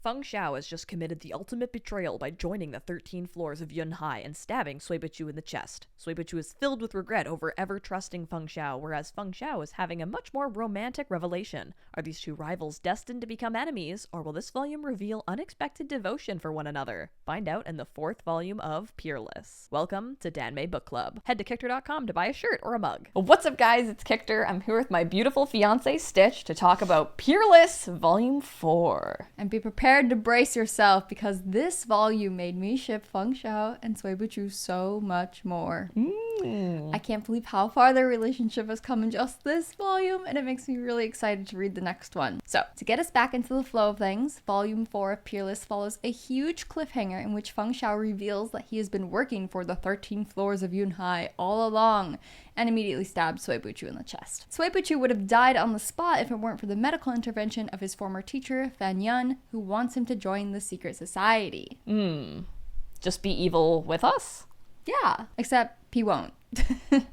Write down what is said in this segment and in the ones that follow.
Feng Xiao has just committed the ultimate betrayal by joining the 13 Floors of Yunhai and stabbing Suichu in the chest. Suichu is filled with regret over ever trusting Feng Xiao, whereas Feng Xiao is having a much more romantic revelation. Are these two rivals destined to become enemies, or will this volume reveal unexpected devotion for one another? Find out in the 4th volume of Peerless. Welcome to Danmei Book Club. Head to Kichter.com to buy a shirt or a mug. What's up, guys? It's Kichter. I'm here with my beautiful fiance Stitch to talk about Peerless Volume 4. And be prepared to brace yourself, because this volume made me ship Feng Xiao and Cui Buqu so much more. I can't believe how far their relationship has come in just this volume, and it makes me really excited to read the next one. So, to get us back into the flow of things, Volume 4 of Peerless follows a huge cliffhanger in which Feng Xiao reveals that he has been working for the 13 Floors of Yunhai all along, and immediately stabbed Cui Buqu in the chest. Cui Buqu would have died on the spot if it weren't for the medical intervention of his former teacher, Fan Yun, who wants him to join the secret society. Just be evil with us? Yeah, except he won't.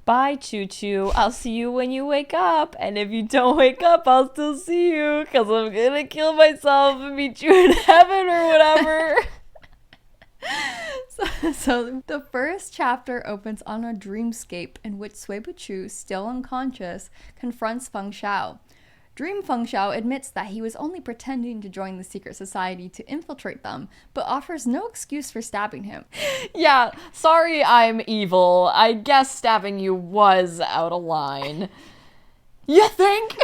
Bye, Choo-Choo. I'll see you when you wake up. And if you don't wake up, I'll still see you, because I'm gonna kill myself and meet you in heaven or whatever. So the first chapter opens on a dreamscape in which Cui Buqu, still unconscious, confronts Feng Xiao. Dream Feng Xiao admits that he was only pretending to join the secret society to infiltrate them, but offers no excuse for stabbing him. Yeah, sorry I'm evil. I guess stabbing you was out of line. You think?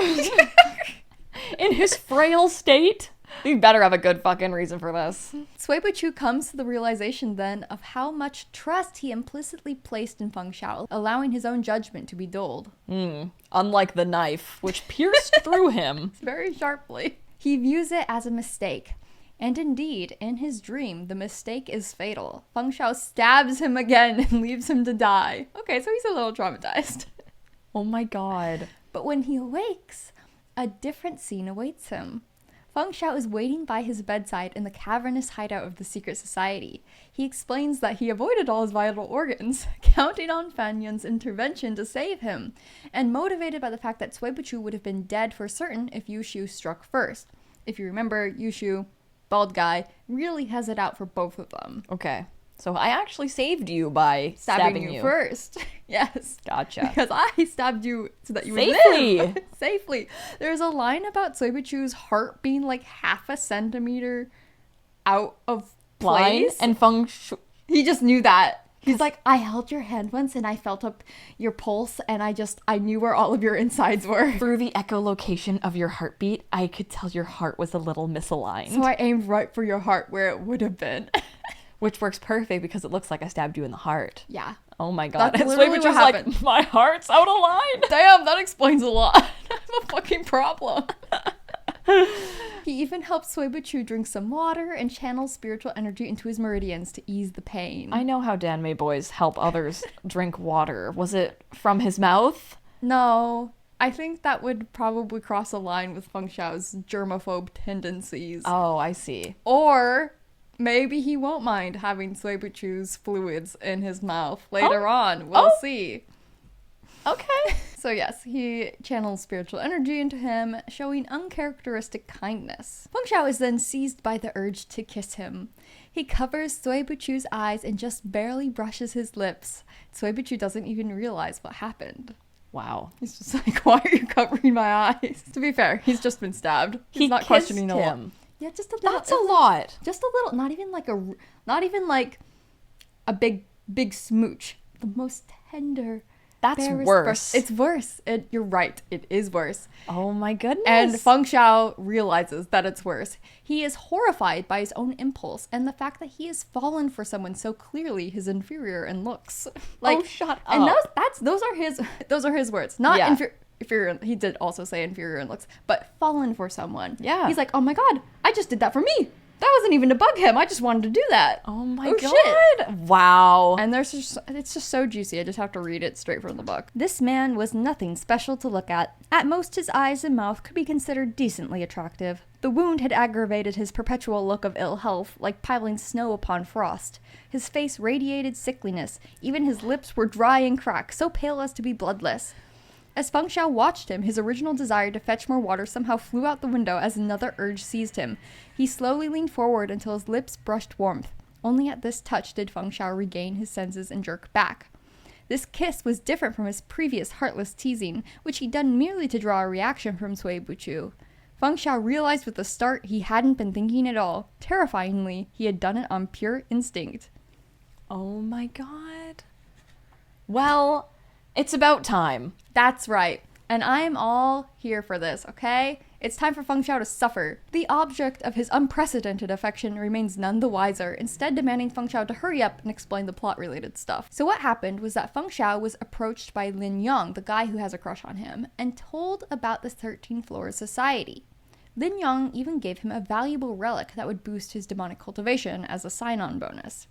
In his frail state? We better have a good fucking reason for this. Cui Buqu comes to the realization then of how much trust he implicitly placed in Feng Xiao, allowing his own judgment to be dulled. Unlike the knife, which pierced through him. Very sharply. He views it as a mistake. And indeed, in his dream, the mistake is fatal. Feng Xiao stabs him again and leaves him to die. Okay, so he's a little traumatized. Oh my god. But when he awakes, a different scene awaits him. Feng Xiao is waiting by his bedside in the cavernous hideout of the secret society. He explains that he avoided all his vital organs, counting on Fan Yun's intervention to save him, and motivated by the fact that Cui Buqu would have been dead for certain if Yushu struck first. If you remember, Yushu, bald guy, really has it out for both of them. Okay. So I actually saved you by stabbing you first. Yes. Gotcha. Because I stabbed you so that you would Safely. live. Safely. There's a line about Cui Buqu's heart being like half a centimeter out of Blind place. and Feng Xiao. He just knew that. He's like, I held your hand once and I felt up your pulse and I knew where all of your insides were. Through the echolocation of your heartbeat, I could tell your heart was a little misaligned. So I aimed right for your heart where it would have been. Which works perfect because it looks like I stabbed you in the heart. Yeah. Oh my god. That's And literally Suichu what was like, happened. my heart's out of line. Damn, that explains a lot. I have a fucking problem. He even helps Cui Buqu drink some water and channel spiritual energy into his meridians to ease the pain. I know how Danmei boys help others drink water. Was it from his mouth? No, I think that would probably cross a line with Feng Xiao's germaphobe tendencies. Oh, I see. Or maybe he won't mind having Cui Buqu's fluids in his mouth later on. We'll see. Okay. So yes, he channels spiritual energy into him, showing uncharacteristic kindness. Feng Xiao is then seized by the urge to kiss him. He covers Cui Buqu's eyes and just barely brushes his lips. Cui Buqu doesn't even realize what happened. Wow. He's just like, why are you covering my eyes? To be fair, he's just been stabbed. He's not questioning kissed a lot. him. Yeah, just a little. That's a lot. Just a little. Not even like a big smooch. The most tender. That's barest worse. It's worse. You're right. It is worse. Oh my goodness. And Feng Xiao realizes that it's worse. He is horrified by his own impulse and the fact that he has fallen for someone so clearly his inferior in looks. Oh, shut up. And those are his words. Not Yeah. inferior. He did also say inferior in looks, but fallen for someone. Yeah. He's like, oh my god, I just did that for me. That wasn't even to bug him. I just wanted to do that. Oh my god. Shit. Wow. And it's just so juicy. I just have to read it straight from the book. This man was nothing special to look at. At most, his eyes and mouth could be considered decently attractive. The wound had aggravated his perpetual look of ill health, like piling snow upon frost. His face radiated sickliness. Even his lips were dry and cracked, so pale as to be bloodless. As Feng Xiao watched him, his original desire to fetch more water somehow flew out the window as another urge seized him. He slowly leaned forward until his lips brushed warmth. Only at this touch did Feng Xiao regain his senses and jerk back. This kiss was different from his previous heartless teasing, which he'd done merely to draw a reaction from Cui Buqu. Feng Xiao realized with the start he hadn't been thinking at all. Terrifyingly, he had done it on pure instinct. Oh my god. Well, it's about time. That's right. And I am all here for this, okay? It's time for Feng Xiao to suffer. The object of his unprecedented affection remains none the wiser, instead demanding Feng Xiao to hurry up and explain the plot-related stuff. So what happened was that Feng Xiao was approached by Lin Yong, the guy who has a crush on him, and told about the 13 Floors Society. Lin Yong even gave him a valuable relic that would boost his demonic cultivation as a sign-on bonus.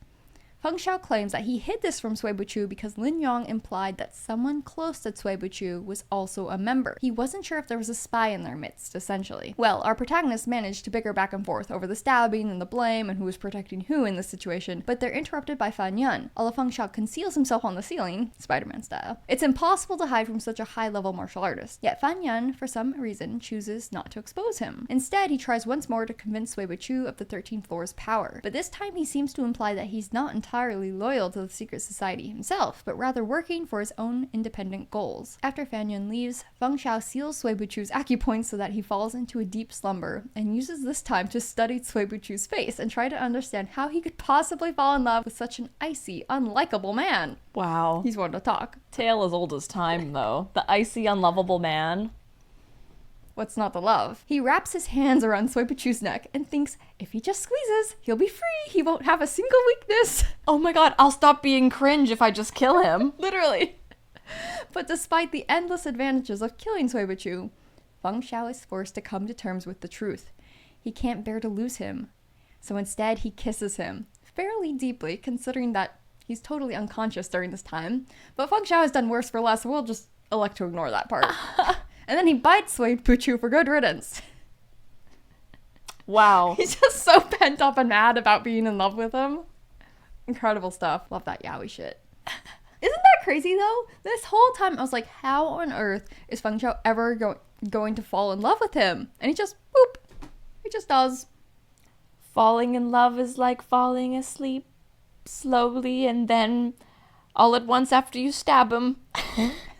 Feng Xiao claims that he hid this from Cui Buqu because Lin Yong implied that someone close to Cui Buqu was also a member. He wasn't sure if there was a spy in their midst, essentially. Well, our protagonists managed to bicker back and forth over the stabbing and the blame and who was protecting who in this situation, but they're interrupted by Fan Yun. Although Feng Xiao conceals himself on the ceiling, Spider-Man style. It's impossible to hide from such a high-level martial artist, yet Fan Yun, for some reason, chooses not to expose him. Instead, he tries once more to convince Cui Buqu of the 13 Floors' power, but this time he seems to imply that he's not entirely loyal to the secret society himself, but rather working for his own independent goals. After Fan Yun leaves, Feng Xiao seals Cui Buqu's acupoints so that he falls into a deep slumber, and uses this time to study Cui Buqu's face and try to understand how he could possibly fall in love with such an icy, unlikable man. Wow. He's one to talk. Tale as old as time, though. The icy, unlovable man. What's not to love? He wraps his hands around Cui Buqu's neck and thinks if he just squeezes, he'll be free. He won't have a single weakness. Oh my god, I'll stop being cringe if I just kill him. Literally. But despite the endless advantages of killing Cui Buqu, Feng Xiao is forced to come to terms with the truth. He can't bear to lose him. So instead, he kisses him. Fairly deeply, considering that he's totally unconscious during this time. But Feng Xiao has done worse for less, so we'll just elect to ignore that part. And then he bites Cui Buqu for good riddance. Wow. He's just so pent up and mad about being in love with him. Incredible stuff. Love that yaoi shit. Isn't that crazy though? This whole time I was like, how on earth is Feng Xiao ever going to fall in love with him? And he just, boop. He just does. Falling in love is like falling asleep slowly and then all at once after you stab him.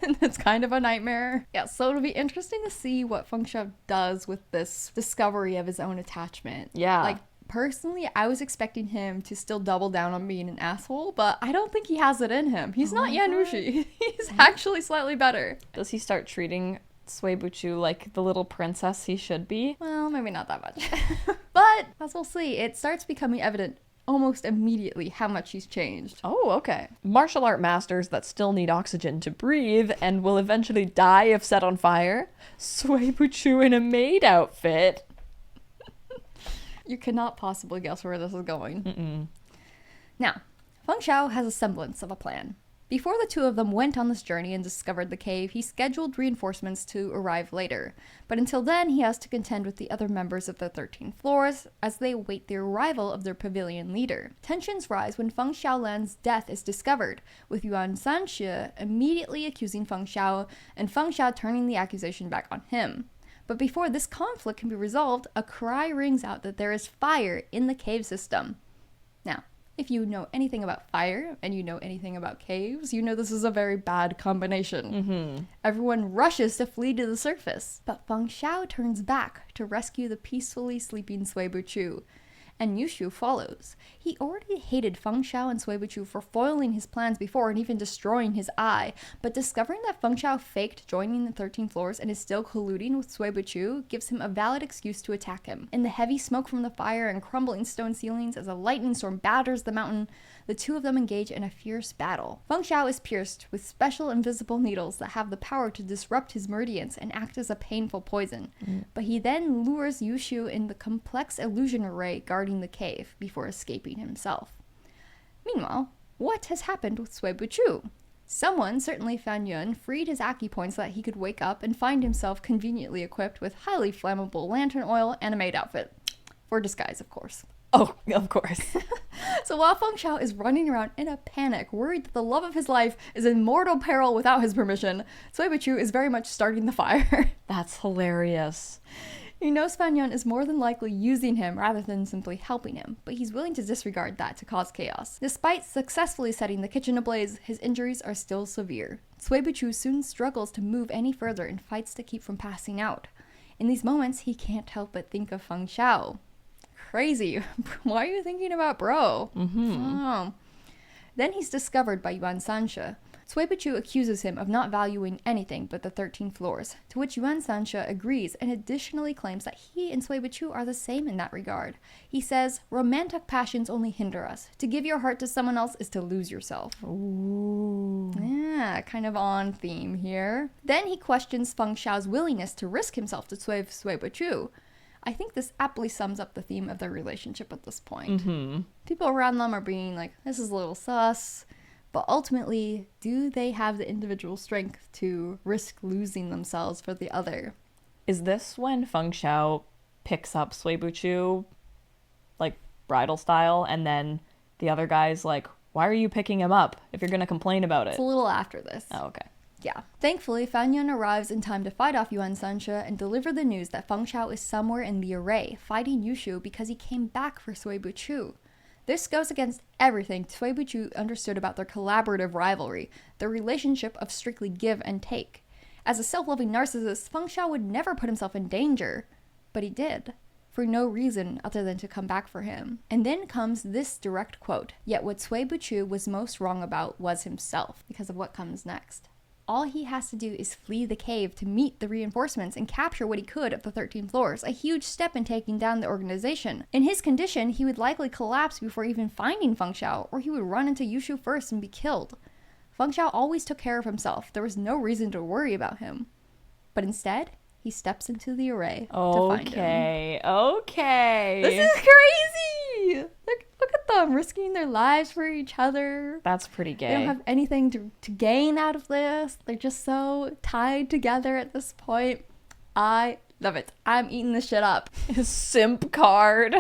And it's kind of a nightmare. Yeah, so it'll be interesting to see what Feng Xiao does with this discovery of his own attachment. Yeah. Like, personally, I was expecting him to still double down on being an asshole, but I don't think he has it in him. He's not Yan Wuxi. He's actually slightly better. Does he start treating Cui Buqu like the little princess he should be? Well, maybe not that much. But, as we'll see, it starts becoming evident almost immediately how much he's changed. Oh, okay. Martial art masters that still need oxygen to breathe and will eventually die if set on fire. Cui Buqu in a maid outfit. You cannot possibly guess where this is going. Mm-mm. Now, Feng Xiao has a semblance of a plan. Before the two of them went on this journey and discovered the cave, he scheduled reinforcements to arrive later. But until then, he has to contend with the other members of the 13 Floors as they await the arrival of their pavilion leader. Tensions rise when Feng Xiaolan's death is discovered, with Yuan Sanxue immediately accusing Feng Xiao and Feng Xiao turning the accusation back on him. But before this conflict can be resolved, a cry rings out that there is fire in the cave system. Now, if you know anything about fire and you know anything about caves, you know this is a very bad combination. Mm-hmm. Everyone rushes to flee to the surface, but Feng Xiao turns back to rescue the peacefully sleeping Cui Buqu, and Yushu follows. He already hated Feng Xiao and Cui Buqu for foiling his plans before and even destroying his eye, but discovering that Feng Xiao faked joining the 13 Floors and is still colluding with Cui Buqu gives him a valid excuse to attack him. In the heavy smoke from the fire and crumbling stone ceilings as a lightning storm batters the mountain, the two of them engage in a fierce battle. Feng Xiao is pierced with special invisible needles that have the power to disrupt his meridians and act as a painful poison. But he then lures Yushu in the complex illusion array guarding the cave before escaping himself. Meanwhile, what has happened with Cui Buqu? Someone, certainly Fan Yun, freed his acupoint so that he could wake up and find himself conveniently equipped with highly flammable lantern oil and a maid outfit. For disguise, of course. Oh, of course. So while Feng Xiao is running around in a panic, worried that the love of his life is in mortal peril without his permission, Suichu is very much starting the fire. That's hilarious. He knows Fan Yun is more than likely using him rather than simply helping him, but he's willing to disregard that to cause chaos. Despite successfully setting the kitchen ablaze, his injuries are still severe. Cui Buqu soon struggles to move any further and fights to keep from passing out. In these moments, he can't help but think of Feng Xiao. Crazy. Why are you thinking about bro? Oh. Then he's discovered by Yuan Sanxia. Cui Buqu accuses him of not valuing anything but the 13 floors, to which Yuan Sanxia agrees and additionally claims that he and Cui Buqu are the same in that regard. He says, romantic passions only hinder us. To give your heart to someone else is to lose yourself. Ooh. Yeah, kind of on theme here. Then he questions Feng Xiao's willingness to risk himself to save Cui Buqu. I think this aptly sums up the theme of their relationship at this point. People around them are being like, this is a little sus. But ultimately, do they have the individual strength to risk losing themselves for the other? Is this when Feng Xiao picks up Suichu, like, bridal style, and then the other guy's like, why are you picking him up if you're going to complain about it? It's a little after this. Oh, okay. Yeah. Thankfully, Fan Yun arrives in time to fight off Yuan Sanxia and deliver the news that Feng Xiao is somewhere in the array, fighting Yushu because he came back for Cui Buqu. This goes against everything Cui Buqu understood about their collaborative rivalry, their relationship of strictly give and take. As a self-loving narcissist, Feng Xiao would never put himself in danger. But he did, for no reason other than to come back for him. And then comes this direct quote, yet what Cui Buqu was most wrong about was himself, because of what comes next. All he has to do is flee the cave to meet the reinforcements and capture what he could of the 13 floors, a huge step in taking down the organization. In his condition, he would likely collapse before even finding Feng Xiao, or he would run into Yushu first and be killed. Feng Xiao always took care of himself. There was no reason to worry about him. But instead, he steps into the array to find him. Okay. This is crazy! Look at them, risking their lives for each other. That's pretty gay. They don't have anything to gain out of this. They're just so tied together at this point. I love it. I'm eating this shit up. His simp card.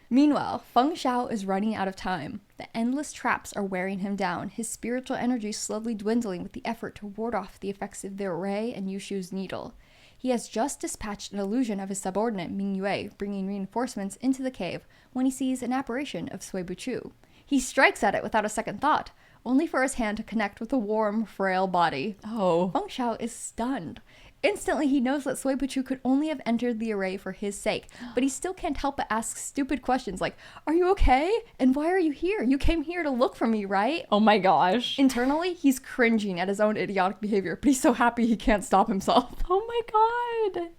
Meanwhile, Feng Xiao is running out of time. The endless traps are wearing him down, his spiritual energy slowly dwindling with the effort to ward off the effects of the array and Yushu's needle. He has just dispatched an illusion of his subordinate Ming Yue, bringing reinforcements into the cave, when he sees an apparition of Cui Buqu. He strikes at it without a second thought, only for his hand to connect with a warm, frail body. Oh. Feng Xiao is stunned. Instantly, he knows that Cui Buqu could only have entered the array for his sake, but he still can't help but ask stupid questions like, are you okay? And why are you here? You came here to look for me, right? Oh my gosh. Internally, he's cringing at his own idiotic behavior, but he's so happy he can't stop himself. Oh my god.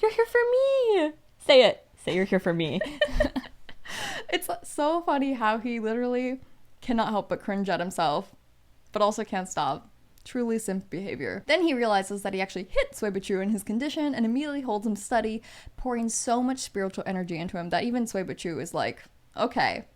You're here for me. Say it. Say you're here for me. It's so funny how he literally cannot help but cringe at himself, but also can't stop. Truly simp behavior. Then he realizes that he actually hit Cui Buqu in his condition and immediately holds him steady, pouring so much spiritual energy into him that even Cui Buqu is like, okay,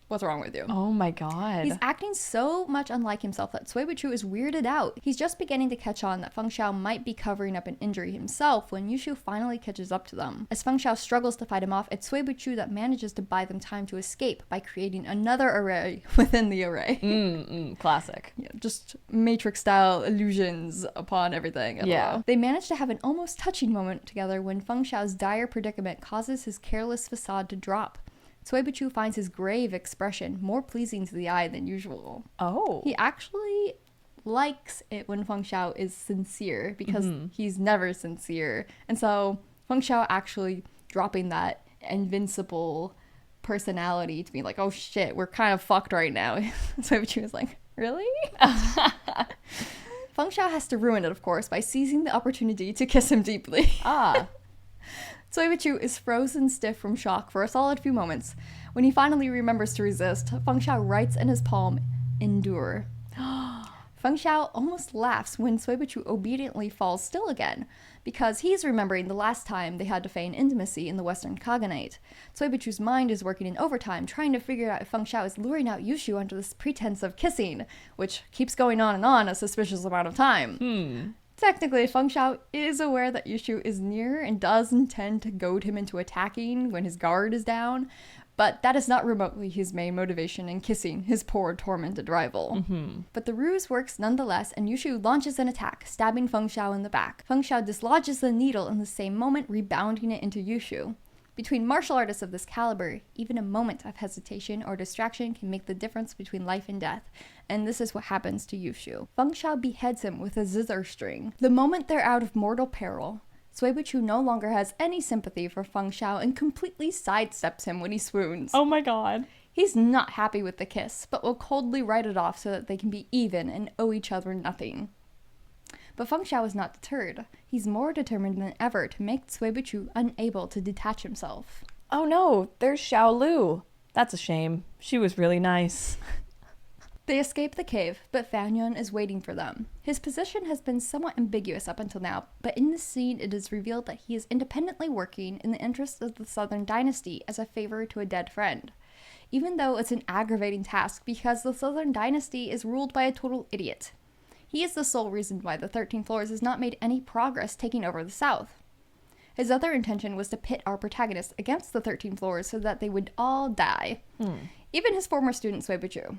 what's wrong with you? Oh my god. He's acting so much unlike himself that Cui Buqu is weirded out. He's just beginning to catch on that Feng Xiao might be covering up an injury himself when Yushu finally catches up to them. As Feng Xiao struggles to fight him off, it's Cui Buqu that manages to buy them time to escape by creating another array within the array. Classic. Yeah, just Matrix-style illusions upon everything. Yeah. They manage to have an almost touching moment together when Feng Xiao's dire predicament causes his careless facade to drop. Cui Buqu finds his grave expression more pleasing to the eye than usual. Oh. He actually likes it when Feng Xiao is sincere because he's never sincere. And so Feng Xiao actually dropping that invincible personality to be like, oh shit, we're kind of fucked right now. Cui Buqu was like, really? Feng Xiao has to ruin it, of course, by seizing the opportunity to kiss him deeply. Cui Buqu is frozen stiff from shock for a solid few moments. When he finally remembers to resist, Feng Xiao writes in his palm, endure. Feng Xiao almost laughs when Cui Buqu obediently falls still again, because he's remembering the last time they had to feign intimacy in the Western Khaganate. Cui Buqu's mind is working in overtime, trying to figure out if Feng Xiao is luring out Yushu under this pretense of kissing, which keeps going on a suspicious amount of time. Technically, Feng Xiao is aware that Yushu is near and does intend to goad him into attacking when his guard is down, but that is not remotely his main motivation in kissing his poor, tormented rival. But the ruse works nonetheless, and Yushu launches an attack, stabbing Feng Xiao in the back. Feng Xiao dislodges the needle in the same moment, rebounding it into Yushu. Between martial artists of this caliber, even a moment of hesitation or distraction can make the difference between life and death, and this is what happens to Yushu. Feng Xiao beheads him with a zither string. The moment they're out of mortal peril, Suichu no longer has any sympathy for Feng Xiao and completely sidesteps him when he swoons. Oh my god. He's not happy with the kiss, but will coldly write it off so that they can be even and owe each other nothing. But Feng Xiao is not deterred. He's more determined than ever to make Suichu unable to detach himself. Oh no, there's Xiao Lu. That's a shame. She was really nice. They escape the cave, but Fan Yun is waiting for them. His position has been somewhat ambiguous up until now, but in this scene it is revealed that he is independently working in the interests of the Southern Dynasty as a favor to a dead friend. Even though it's an aggravating task because the Southern Dynasty is ruled by a total idiot. He is the sole reason why the 13 Floors has not made any progress taking over the South. His other intention was to pit our protagonists against the 13 Floors so that they would all die. Even his former student Suichu.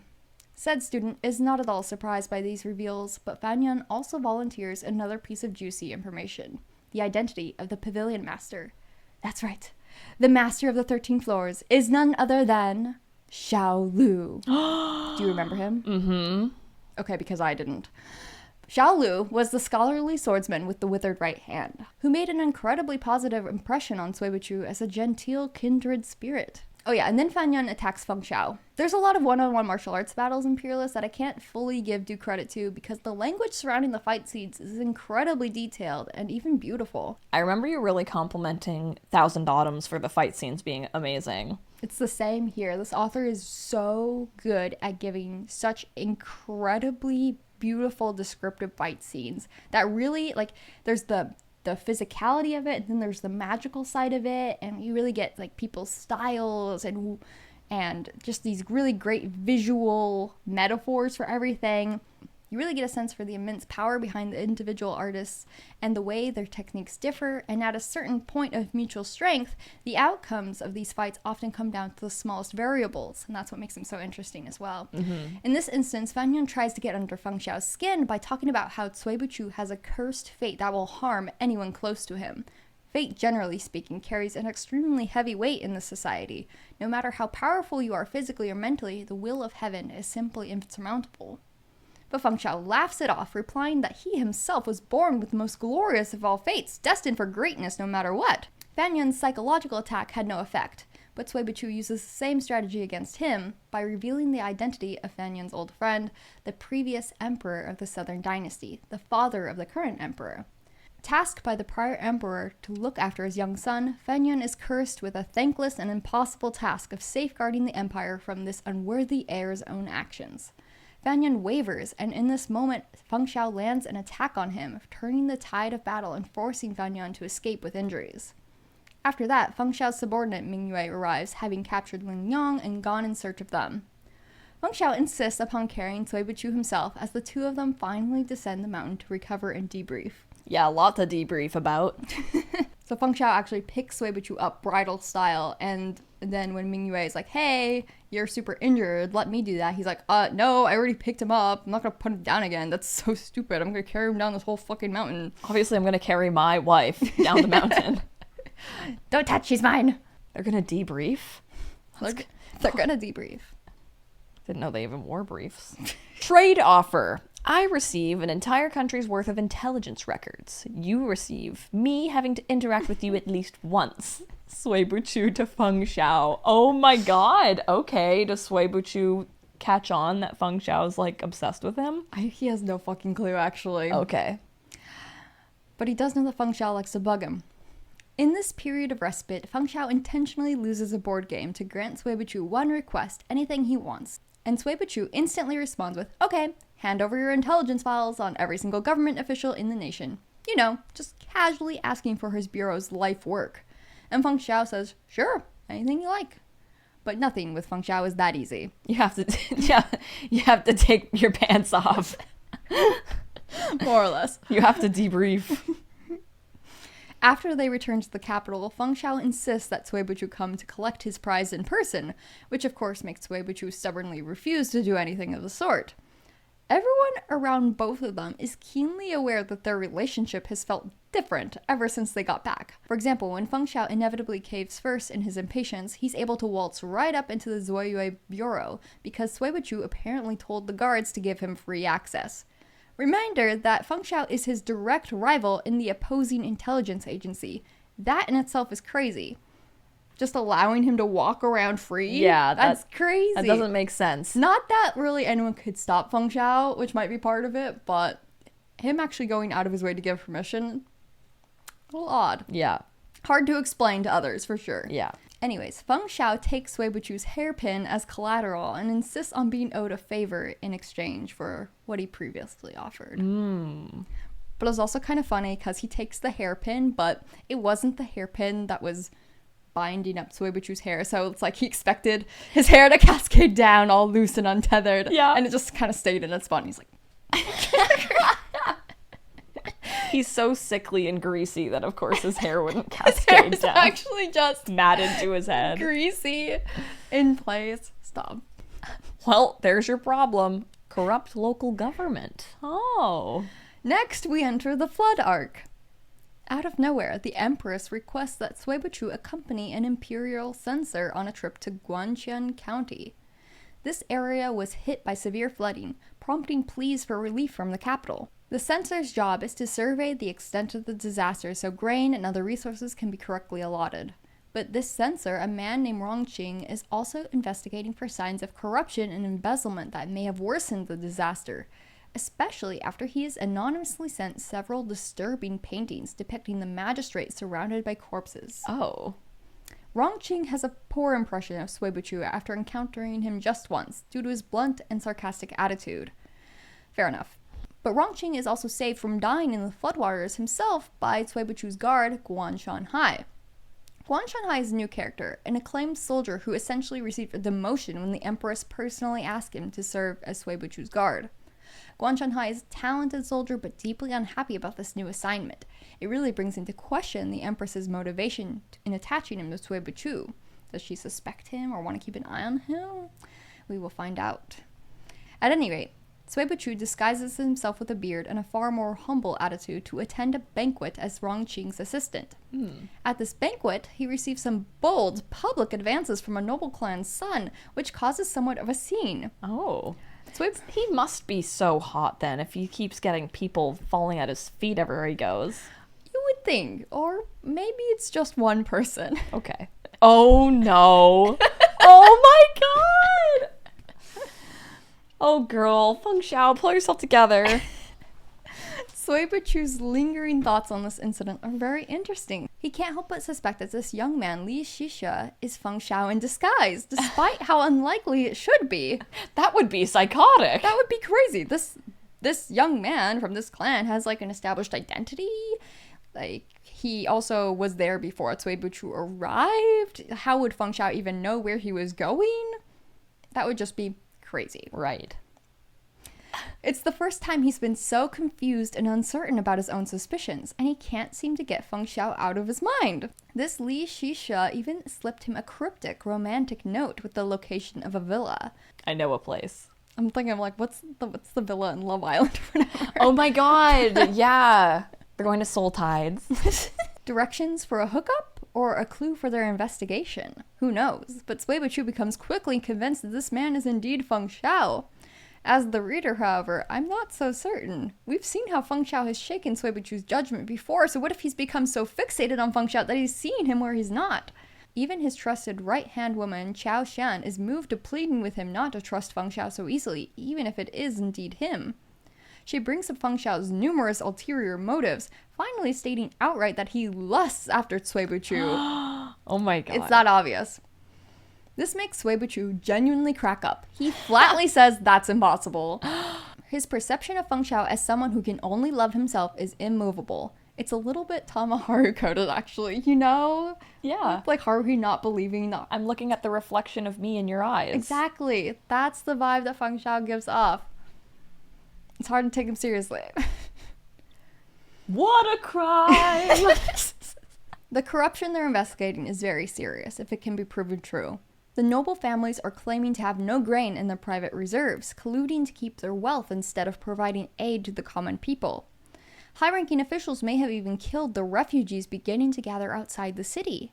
Said student is not at all surprised by these reveals, but Fan Yun also volunteers another piece of juicy information. The identity of the Pavilion Master. That's right. The Master of the 13 Floors is none other than Xiao Lu. Do you remember him? Mm-hmm. Okay, because I didn't. Xiao Lu was the scholarly swordsman with the withered right hand, who made an incredibly positive impression on Suichu as a genteel, kindred spirit. Oh yeah, and then Fan Yun attacks Feng Xiao. There's a lot of one-on-one martial arts battles in Peerless that I can't fully give due credit to because the language surrounding the fight scenes is incredibly detailed and even beautiful. I remember you really complimenting Thousand Autumns for the fight scenes being amazing. It's the same here. This author is so good at giving such incredibly beautiful descriptive fight scenes that really, like, there's the physicality of it, and then there's the magical side of it, and you really get like people's styles and just these really great visual metaphors for everything. You really get a sense for the immense power behind the individual artists and the way their techniques differ, and at a certain point of mutual strength, the outcomes of these fights often come down to the smallest variables, and that's what makes them so interesting as well. In this instance, Fan Yun tries to get under Feng Xiao's skin by talking about how Suichu has a cursed fate that will harm anyone close to him. Fate, generally speaking, carries an extremely heavy weight in this society. No matter how powerful you are physically or mentally, the will of heaven is simply insurmountable. But Feng Xiao laughs it off, replying that he himself was born with the most glorious of all fates, destined for greatness no matter what. Fan Yun's psychological attack had no effect, but Suichu uses the same strategy against him by revealing the identity of Fan Yun's old friend, the previous emperor of the Southern Dynasty, the father of the current emperor. Tasked by the prior emperor to look after his young son, Fan Yun is cursed with a thankless and impossible task of safeguarding the empire from this unworthy heir's own actions. Fan Yun wavers, and in this moment, Feng Xiao lands an attack on him, turning the tide of battle and forcing Fan Yun to escape with injuries. After that, Feng Xiao's subordinate Ming Yue arrives, having captured Lin Yong and gone in search of them. Feng Xiao insists upon carrying Suichu himself as the two of them finally descend the mountain to recover and debrief. Yeah, a lot to debrief about. So Feng Xiao actually picks Suichu up bridal style, and then when Ming Yue is like, hey, you're super injured, let me do that, he's like, no, I already picked him up, I'm not gonna put him down again, that's so stupid, I'm gonna carry him down this whole fucking mountain. Obviously, I'm gonna carry my wife down the mountain. Don't touch, she's mine. They're gonna debrief? They're gonna debrief. Didn't know they even wore briefs. Trade offer. I receive an entire country's worth of intelligence records. You receive me having to interact with you at least once. Suichu to Feng Xiao. Oh my god. Okay, does Suichu catch on that Feng Xiao's like obsessed with him? He has no fucking clue, actually. Okay. But he does know that Feng Xiao likes to bug him. In this period of respite, Feng Xiao intentionally loses a board game to grant Suichu one request, anything he wants. And Suichu instantly responds with, okay, hand over your intelligence files on every single government official in the nation. You know, just casually asking for his bureau's life work. And Feng Xiao says, sure, anything you like. But nothing with Feng Xiao is that easy. You have to take your pants off. More or less. You have to debrief. After they return to the capital, Feng Xiao insists that Cui Buqu come to collect his prize in person, which of course makes Cui Buqu stubbornly refuse to do anything of the sort. Everyone around both of them is keenly aware that their relationship has felt different ever since they got back. For example, when Feng Xiao inevitably caves first in his impatience, he's able to waltz right up into the Zuoyue bureau because Cui Buqu apparently told the guards to give him free access. Reminder that Feng Xiao is his direct rival in the opposing intelligence agency. That in itself is crazy. Just allowing him to walk around free? Yeah, that's crazy. That doesn't make sense. Not that really anyone could stop Feng Xiao, which might be part of it, but him actually going out of his way to give permission, a little odd. Yeah. Hard to explain to others, for sure. Yeah. Anyways, Feng Xiao takes Cui Buqu's hairpin as collateral and insists on being owed a favor in exchange for what he previously offered. But it's also kind of funny because he takes the hairpin, but it wasn't the hairpin that was binding up Cui Buqu's hair, so it's like he expected his hair to cascade down all loose and untethered, and it just kind of stayed in its spot. He's like, he's so sickly and greasy that of course his hair wouldn't cascade it's down. actually just matted to his head. Greasy in place. Stop. Well, there's your problem. Corrupt local government. Oh. Next, we enter the flood arc. Out of nowhere, the Empress requests that Cui Buqu accompany an imperial censor on a trip to Guangqian County. This area was hit by severe flooding, prompting pleas for relief from the capital. The censor's job is to survey the extent of the disaster so grain and other resources can be correctly allotted. But this censor, a man named Rongqing, is also investigating for signs of corruption and embezzlement that may have worsened the disaster, especially after he has anonymously sent several disturbing paintings depicting the magistrate surrounded by corpses. Oh. Rongqing has a poor impression of Cui Buqu after encountering him just once, due to his blunt and sarcastic attitude. Fair enough. But Rongqing is also saved from dying in the floodwaters himself by Cui Buqu's guard, Guan Shanhai. Guan Shanhai is a new character, an acclaimed soldier who essentially received a demotion when the Empress personally asked him to serve as Cui Buqu's guard. Guan Shanhai is a talented soldier but deeply unhappy about this new assignment. It really brings into question the Empress's motivation in attaching him to Cui Buqu. Does she suspect him or want to keep an eye on him? We will find out. At any rate, Cui Buqu disguises himself with a beard and a far more humble attitude to attend a banquet as Rongqing's assistant. At this banquet, he receives some bold public advances from a noble clan's son, which causes somewhat of a scene. Oh. He must be so hot then if he keeps getting people falling at his feet everywhere he goes. You would think, or maybe it's just one person. Okay. Oh no. Oh my god! Oh girl, Feng Xiao, pull yourself together. Cui Buqu's lingering thoughts on this incident are very interesting. He can't help but suspect that this young man, Li Shisha, is Feng Xiao in disguise, despite how unlikely it should be. That would be psychotic. That would be crazy. This young man from this clan has like an established identity. Like, he also was there before Cui Buqu arrived. How would Feng Xiao even know where he was going? That would just be crazy. Right. It's the first time he's been so confused and uncertain about his own suspicions, and he can't seem to get Feng Xiao out of his mind. This Li Shisha even slipped him a cryptic, romantic note with the location of a villa. I know a place. I'm thinking, like, what's the villa in Love Island or whatever? Oh my god, yeah. They're going to Soul Tides. Directions for a hookup? Or a clue for their investigation? Who knows? But Cui Buqu becomes quickly convinced that this man is indeed Feng Xiao. As the reader, however, I'm not so certain. We've seen how Feng Xiao has shaken Cui Buqu's judgment before, so what if he's become so fixated on Feng Xiao that he's seeing him where he's not? Even his trusted right-hand woman, Qiao Shan, is moved to pleading with him not to trust Feng Xiao so easily, even if it is indeed him. She brings up Feng Xiao's numerous ulterior motives, finally stating outright that he lusts after Cui Buqu. Oh my god. It's that obvious. This makes Cui Buqu genuinely crack up. He flatly says that's impossible. His perception of Feng Xiao as someone who can only love himself is immovable. It's a little bit Tamaharu coded, actually, you know? Yeah. Like Haruhi not believing that. I'm looking at the reflection of me in your eyes. Exactly. That's the vibe that Feng Xiao gives off. It's hard to take him seriously. What a crime! The corruption they're investigating is very serious if it can be proven true. The noble families are claiming to have no grain in their private reserves, colluding to keep their wealth instead of providing aid to the common people. High-ranking officials may have even killed the refugees beginning to gather outside the city.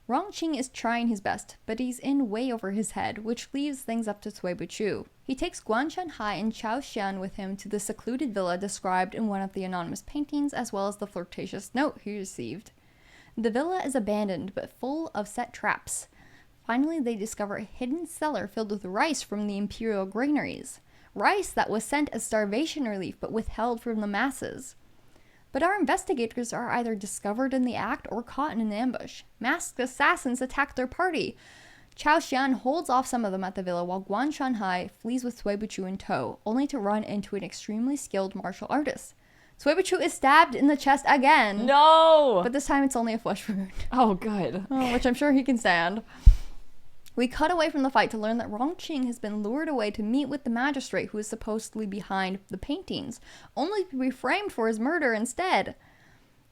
Rongqing is trying his best, but he's in way over his head, which leaves things up to Cui Buqu. He takes Guan Shanhai and Chao Xian with him to the secluded villa described in one of the anonymous paintings, as well as the flirtatious note he received. The villa is abandoned, but full of set traps. Finally, they discover a hidden cellar filled with rice from the imperial granaries. Rice that was sent as starvation relief, but withheld from the masses. But our investigators are either discovered in the act or caught in an ambush. Masked assassins attack their party. Chao Xian holds off some of them at the villa while Guan Shanhai flees with Cui Buqu in tow, only to run into an extremely skilled martial artist. Cui Buqu is stabbed in the chest again. No! But this time it's only a flesh wound. Oh, good. Which I'm sure he can stand. We cut away from the fight to learn that Rongqing has been lured away to meet with the magistrate who is supposedly behind the paintings, only to be framed for his murder instead.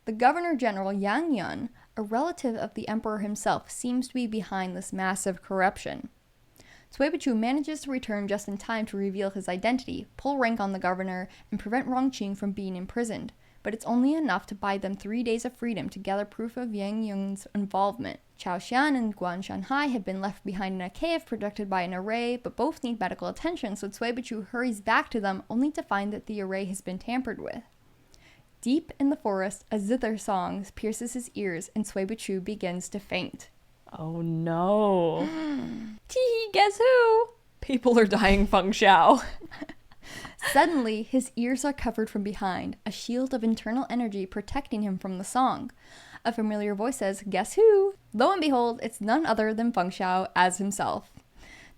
The Governor-General Yang Yun, a relative of the emperor himself, seems to be behind this massive corruption. Cui Buqu manages to return just in time to reveal his identity, pull rank on the governor, and prevent Rongqing from being imprisoned. But it's only enough to buy them 3 days of freedom to gather proof of Yang Yun's involvement. Chao Xian and Guan Shanhai have been left behind in a cave protected by an array, but both need medical attention, so Cui Buqu hurries back to them only to find that the array has been tampered with. Deep in the forest, a zither song pierces his ears and Cui Buqu begins to faint. Oh no. Tee, guess who? People are dying, Feng Xiao. Suddenly, his ears are covered from behind, a shield of internal energy protecting him from the song. A familiar voice says, "Guess who?" Lo and behold, it's none other than Feng Xiao as himself.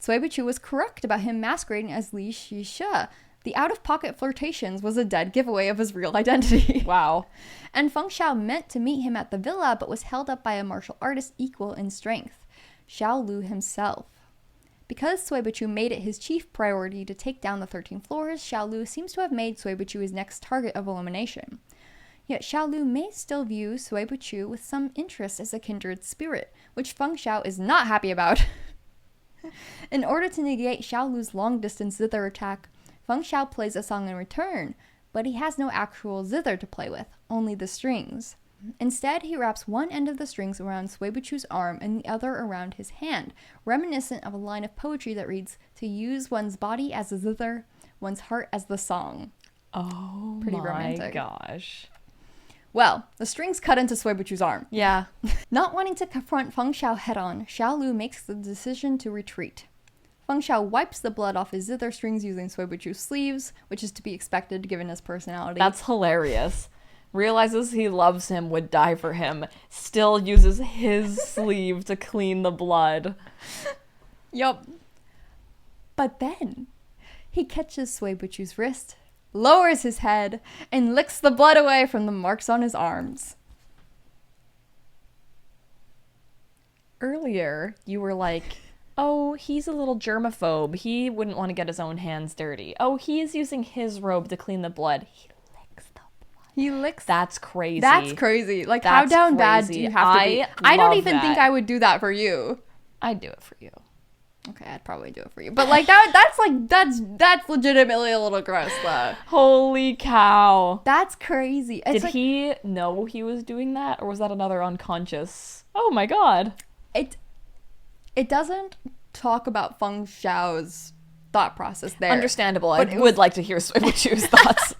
Cui Buqu was correct about him masquerading as Li Shishe. The out-of-pocket flirtations was a dead giveaway of his real identity. Wow. And Feng Xiao meant to meet him at the villa, but was held up by a martial artist equal in strength, Xiao Lu himself. Because Cui Buqu made it his chief priority to take down the 13 floors, Xiao Lu seems to have made Cui Buqu his next target of elimination. Yet Xiao Lu may still view Cui Buqu with some interest as a kindred spirit, which Feng Xiao is not happy about. In order to negate Xiao Lu's long-distance zither attack, Feng Xiao plays a song in return, but he has no actual zither to play with, only the strings. Instead, he wraps one end of the strings around Cui Buqu's arm and the other around his hand, reminiscent of a line of poetry that reads, "To use one's body as a zither, one's heart as the song." Oh, Pretty my romantic. gosh. Well, the strings cut into Cui Buqu's arm. Yeah. Not wanting to confront Feng Xiao head-on, Xiao Lu makes the decision to retreat. Feng Xiao wipes the blood off his zither strings using Cui Buqu's sleeves, which is to be expected given his personality. That's hilarious. Realizes he loves him, would die for him, still uses his sleeve to clean the blood. Yup. But then, he catches Cui Buqu's wrist, lowers his head, and licks the blood away from the marks on his arms. Earlier, you were like, oh, he's a little germaphobe. He wouldn't want to get his own hands dirty. Oh, he is using his robe to clean the blood. He licks. That's crazy. That's crazy. Like, That's how down bad do crazy. you have to be? I don't love even think that. I would do that for you. I'd do it for you. Okay, I'd probably do it for you. But like that's legitimately a little gross though. Holy cow. That's crazy. It's Did like, he know he was doing that, or was that another unconscious? Oh my god. it doesn't talk about Feng Xiao's thought process there. Understandable. But I it would like to hear Suichu's thoughts.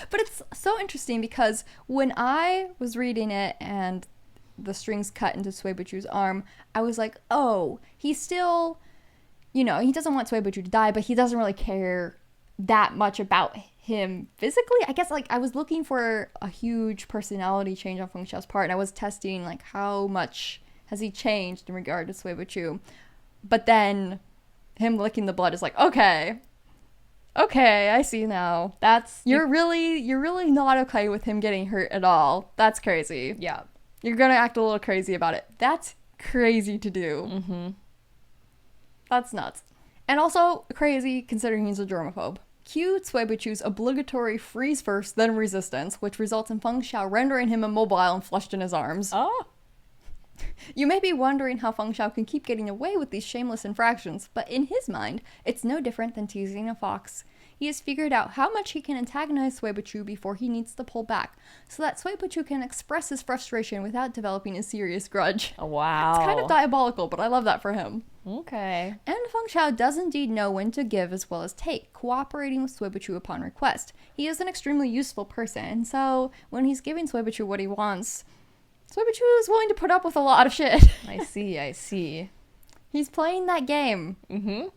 But it's so interesting because when I was reading it and the strings cut into Cui Buqu's arm, I was like, oh, he's still, he doesn't want Cui Buqu to die, but he doesn't really care that much about him physically. I guess, like, I was looking for a huge personality change on Feng Xiao's part, and I was testing, like, how much has he changed in regard to Cui Buqu. But then him licking the blood is like, okay, I see now. You're really not okay with him getting hurt at all. That's crazy. Yeah. You're gonna act a little crazy about it. That's crazy to do. Mm-hmm. That's nuts. And also crazy considering he's a germaphobe. Cue Cui Buqu's obligatory freeze first, then resistance, which results in Feng Xiao rendering him immobile and flushed in his arms. Oh. You may be wondering how Feng Xiao can keep getting away with these shameless infractions, but in his mind, it's no different than teasing a fox. He has figured out how much he can antagonize Cui Buqu before he needs to pull back, so that Cui Buqu can express his frustration without developing a serious grudge. Oh, wow. It's kind of diabolical, but I love that for him. Okay. And Feng Xiao does indeed know when to give as well as take, cooperating with Cui Buqu upon request. He is an extremely useful person, and so when he's giving Cui Buqu what he wants, Cui Buqu is willing to put up with a lot of shit. I see. He's playing that game. Mm-hmm.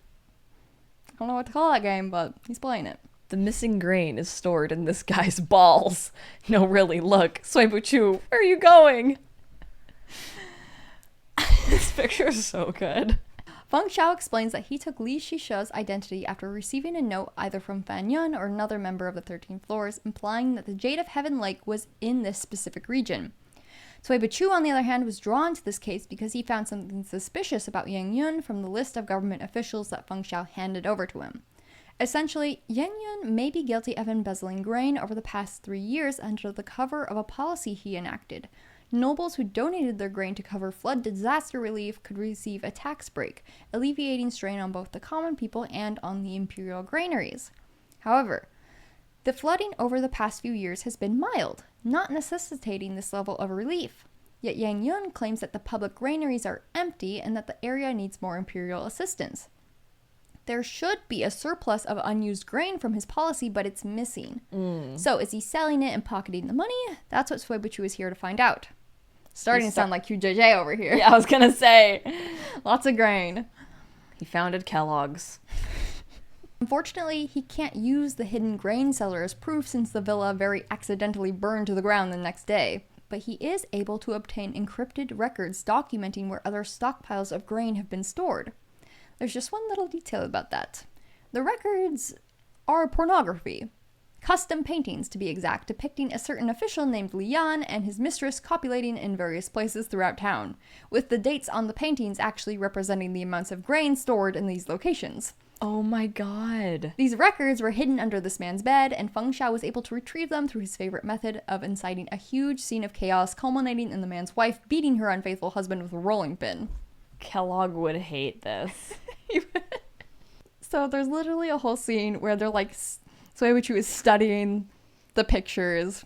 I don't know what to call that game, but he's playing it. The missing grain is stored in this guy's balls. No, really, look. Cui Buqu, where are you going? This picture is so good. Feng Xiao explains that he took Li Shisha's identity after receiving a note either from Fan Yun or another member of the 13 Floors, implying that the Jade of Heaven Lake was in this specific region. Cui Buqu, on the other hand, was drawn to this case because he found something suspicious about Yang Yun from the list of government officials that Feng Xiao handed over to him. Essentially, Yang Yun may be guilty of embezzling grain over the past 3 years under the cover of a policy he enacted. Nobles who donated their grain to cover flood disaster relief could receive a tax break, alleviating strain on both the common people and on the imperial granaries. However, the flooding over the past few years has been mild, not necessitating this level of relief. Yet Yang Yun claims that the public granaries are empty and that the area needs more imperial assistance. There should be a surplus of unused grain from his policy, but it's missing. So is he selling it and pocketing the money? That's what Cui Buqu is here to find out. Starting to sound like QJJ over here. Yeah, I was gonna say. Lots of grain. He founded Kellogg's. Unfortunately, he can't use the hidden grain cellar as proof since the villa very accidentally burned to the ground the next day. But he is able to obtain encrypted records documenting where other stockpiles of grain have been stored. There's just one little detail about that. The records are pornography. Custom paintings, to be exact, depicting a certain official named Lian and his mistress copulating in various places throughout town, with the dates on the paintings actually representing the amounts of grain stored in these locations. Oh my god. These records were hidden under this man's bed, and Feng Xiao was able to retrieve them through his favorite method of inciting a huge scene of chaos, culminating in the man's wife beating her unfaithful husband with a rolling pin. Kellogg would hate this. So there's literally a whole scene where they're like, Cui Buqu is studying the pictures,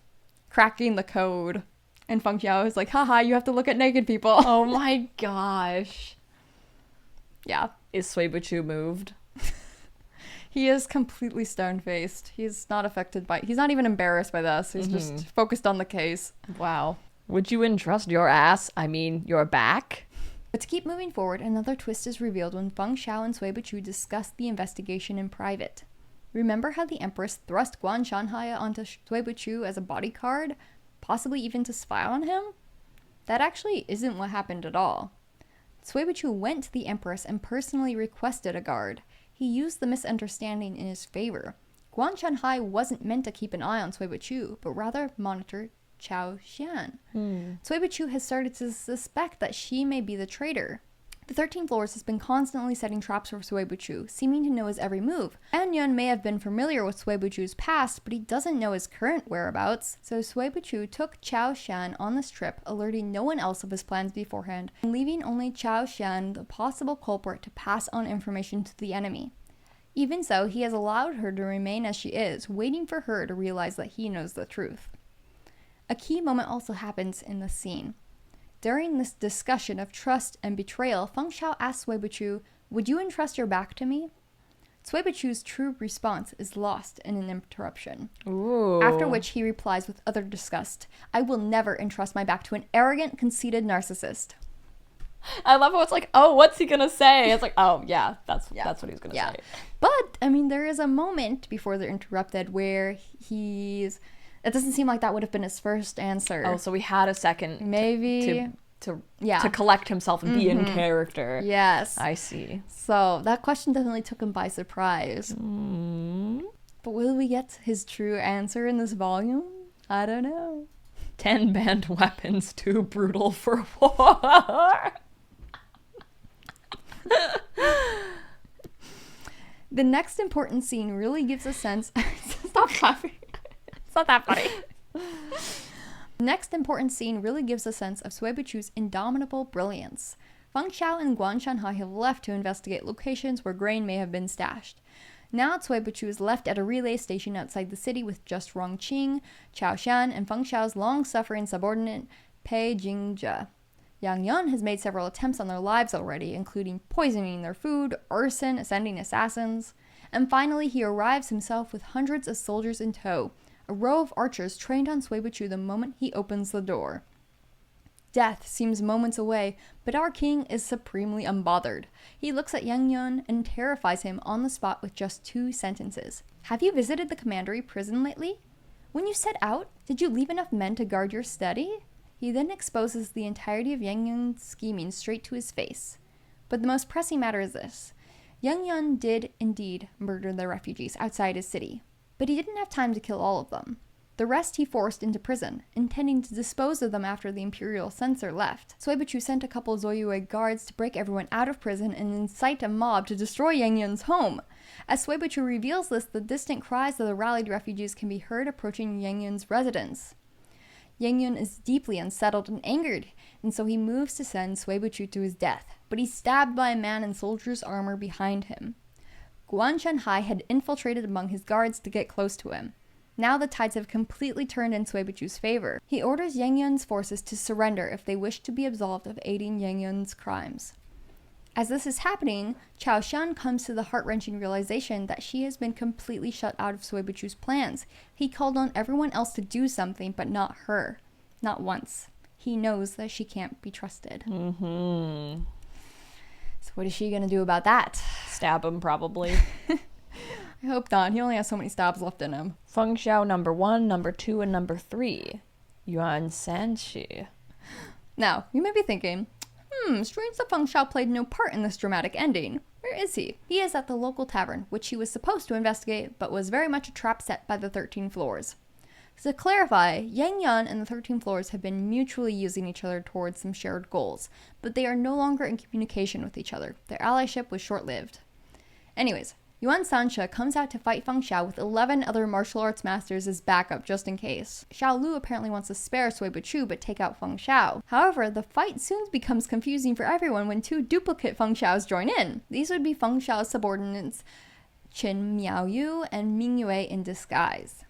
cracking the code, and Feng Xiao is like, haha, you have to look at naked people. Oh my gosh. Yeah. Is Cui Buqu moved? He is completely stone-faced. He's not affected by... He's not even embarrassed by this. He's just focused on the case. Wow. Would you entrust your ass, your back? But to keep moving forward, another twist is revealed when Feng Xiao and Cui Buqu discuss the investigation in private. Remember how the Empress thrust Guan Shanhai onto Cui Buqu as a bodyguard, possibly even to spy on him? That actually isn't what happened at all. Cui Buqu went to the Empress and personally requested a guard. He used the misunderstanding in his favor. Guan Shanhai wasn't meant to keep an eye on Cui Buqu, but rather monitor Chao Xian. Cui Buqu has started to suspect that she may be the traitor. The 13 Floors has been constantly setting traps for Cui Buqu, seeming to know his every move. Fan Yun may have been familiar with Cui Buqu's past, but he doesn't know his current whereabouts, so Cui Buqu took Chao Xian on this trip, alerting no one else of his plans beforehand, and leaving only Chao Xian, the possible culprit, to pass on information to the enemy. Even so, he has allowed her to remain as she is, waiting for her to realize that he knows the truth. A key moment also happens in the scene. During this discussion of trust and betrayal, Feng Xiao asks Cui Buqu, "Would you entrust your back to me?" Cui Buqu's true response is lost in an interruption. Ooh. After which he replies with utter disgust, "I will never entrust my back to an arrogant, conceited narcissist." I love how it's like, oh, what's he gonna say? It's like, oh, yeah, that's what he's gonna say. But, there is a moment before they're interrupted where he's... It doesn't seem like that would have been his first answer. Oh, so we had a second maybe to collect himself and be in character. Yes. I see. So that question definitely took him by surprise. But will we get his true answer in this volume? I don't know. 10 banned weapons too brutal for war. The next important scene really gives a sense... Stop laughing. It's not that funny. The next important scene really gives a sense of Suibuchu's indomitable brilliance. Feng Xiao and Guan Shanhai have left to investigate locations where grain may have been stashed. Now Suibuchu is left at a relay station outside the city with just Rongqing, Chao Shan, and Feng Xiao's long-suffering subordinate Pei Jingjia. Yang Yun has made several attempts on their lives already, including poisoning their food, arson, sending assassins. And finally, he arrives himself with hundreds of soldiers in tow, a row of archers trained on Suibuchu the moment he opens the door. Death seems moments away, but our king is supremely unbothered. He looks at Yang Yun and terrifies him on the spot with just 2 sentences. Have you visited the commandery prison lately? When you set out, did you leave enough men to guard your study? He then exposes the entirety of Yang Yun's scheming straight to his face. But the most pressing matter is this. Yang Yun did indeed murder the refugees outside his city, but he didn't have time to kill all of them. The rest he forced into prison, intending to dispose of them after the imperial censor left. Suibuchu sent a couple Zoyue guards to break everyone out of prison and incite a mob to destroy Yang Yun's home. As Suibuchu reveals this, the distant cries of the rallied refugees can be heard approaching Yang Yun's residence. Yang Yun is deeply unsettled and angered, and so he moves to send Suibuchu to his death, but he's stabbed by a man in soldier's armor behind him. Guan Shanhai had infiltrated among his guards to get close to him. Now the tides have completely turned in Suibuchu's favor. He orders Yang Yun's forces to surrender if they wish to be absolved of aiding Yang Yun's crimes. As this is happening, Chao Shan comes to the heart-wrenching realization that she has been completely shut out of Suibuchu's plans. He called on everyone else to do something, but not her. Not once. He knows that she can't be trusted. Mm-hmm. So what is she gonna do about that? Stab him, probably. I hope not. He only has so many stabs left in him. Feng Xiao number 1, number 2, and number 3. Yuan Sanshi. Now, you may be thinking, strange that Feng Xiao played no part in this dramatic ending. Where is he? He is at the local tavern, which he was supposed to investigate, but was very much a trap set by the 13 Floors. To clarify, Yang Yun and the 13 Floors have been mutually using each other towards some shared goals, but they are no longer in communication with each other. Their allyship was short-lived. Anyways, Yuan Sanxia comes out to fight Feng Xiao with 11 other martial arts masters as backup just in case. Xiao Lu apparently wants to spare Suibuchu but take out Feng Xiao. However, the fight soon becomes confusing for everyone when 2 duplicate Feng Xiaos join in. These would be Feng Xiao's subordinates Qin Miaoyu and Ming Yue in disguise.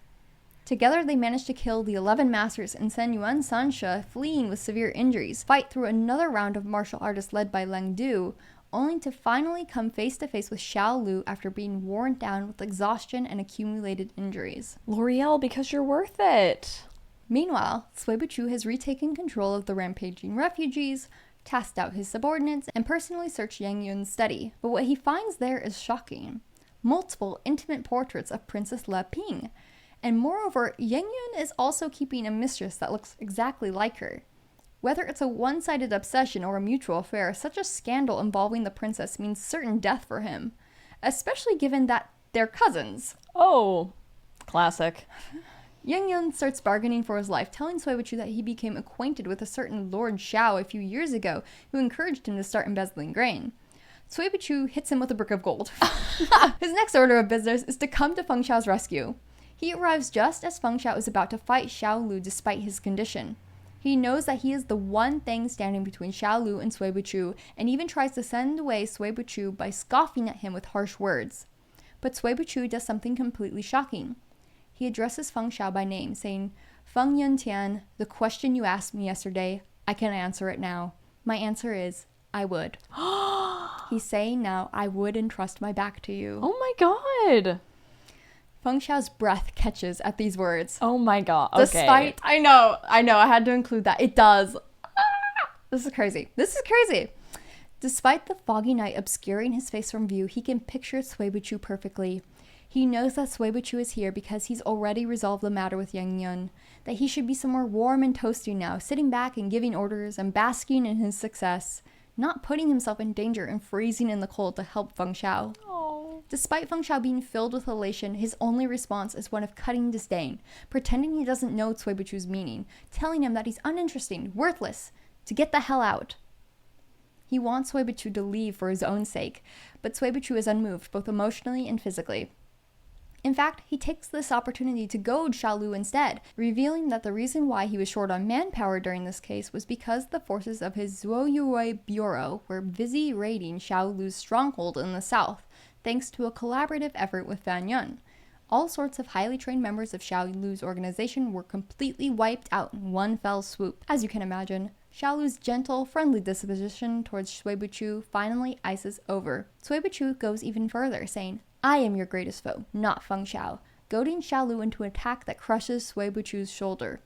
Together they manage to kill the 11 masters and send Yuan Sanxia fleeing with severe injuries, fight through another round of martial artists led by Leng Du, only to finally come face to face with Xiao Lu after being worn down with exhaustion and accumulated injuries. L'Oreal, because you're worth it. Meanwhile, Suibuchu has retaken control of the rampaging refugees, tasked out his subordinates, and personally searched Yang Yun's study. But what he finds there is shocking. Multiple intimate portraits of Princess Le Ping. And moreover, Yang Yun is also keeping a mistress that looks exactly like her. Whether it's a one-sided obsession or a mutual affair, such a scandal involving the princess means certain death for him, especially given that they're cousins. Oh, classic. Yang Yun starts bargaining for his life, telling Suibuchu that he became acquainted with a certain Lord Xiao a few years ago who encouraged him to start embezzling grain. Suibuchu hits him with a brick of gold. His next order of business is to come to Feng Xiao's rescue. He arrives just as Feng Xiao is about to fight Xiao Lu despite his condition. He knows that he is the one thing standing between Xiao Lu and Suibuchu, and even tries to send away Suibuchu by scoffing at him with harsh words. But Suibuchu does something completely shocking. He addresses Feng Xiao by name, saying, "Feng Yuntian, the question you asked me yesterday, I can answer it now. My answer is, I would." He's saying now, "I would entrust my back to you." Oh my god. Feng Xiao's breath catches at these words. Oh my god. Okay. Despite, I know, I had to include that. It does. This is crazy. Despite the foggy night obscuring his face from view, he can picture Suibuchu perfectly. He knows that Suibuchu is here because he's already resolved the matter with Yang Yun, that he should be somewhere warm and toasty now, sitting back and giving orders and basking in his success, not putting himself in danger and freezing in the cold to help Feng Xiao. Despite Feng Xiao being filled with elation, his only response is one of cutting disdain, pretending he doesn't know Suibuchu's meaning, telling him that he's uninteresting, worthless, to get the hell out. He wants Cui Buqu to leave for his own sake, but Cui Buqu is unmoved, both emotionally and physically. In fact, he takes this opportunity to goad Xiao Lu instead, revealing that the reason why he was short on manpower during this case was because the forces of his Zuoyue Bureau were busy raiding Xiao Lu's stronghold in the south, thanks to a collaborative effort with Fan Yun. All sorts of highly trained members of Xiao Lu's organization were completely wiped out in one fell swoop. As you can imagine, Xiao Lu's gentle, friendly disposition towards Cui Buqu finally ices over. Cui Buqu goes even further, saying, "I am your greatest foe, not Feng Xiao," goading Xiao Lu into an attack that crushes Cui Buqu's shoulder.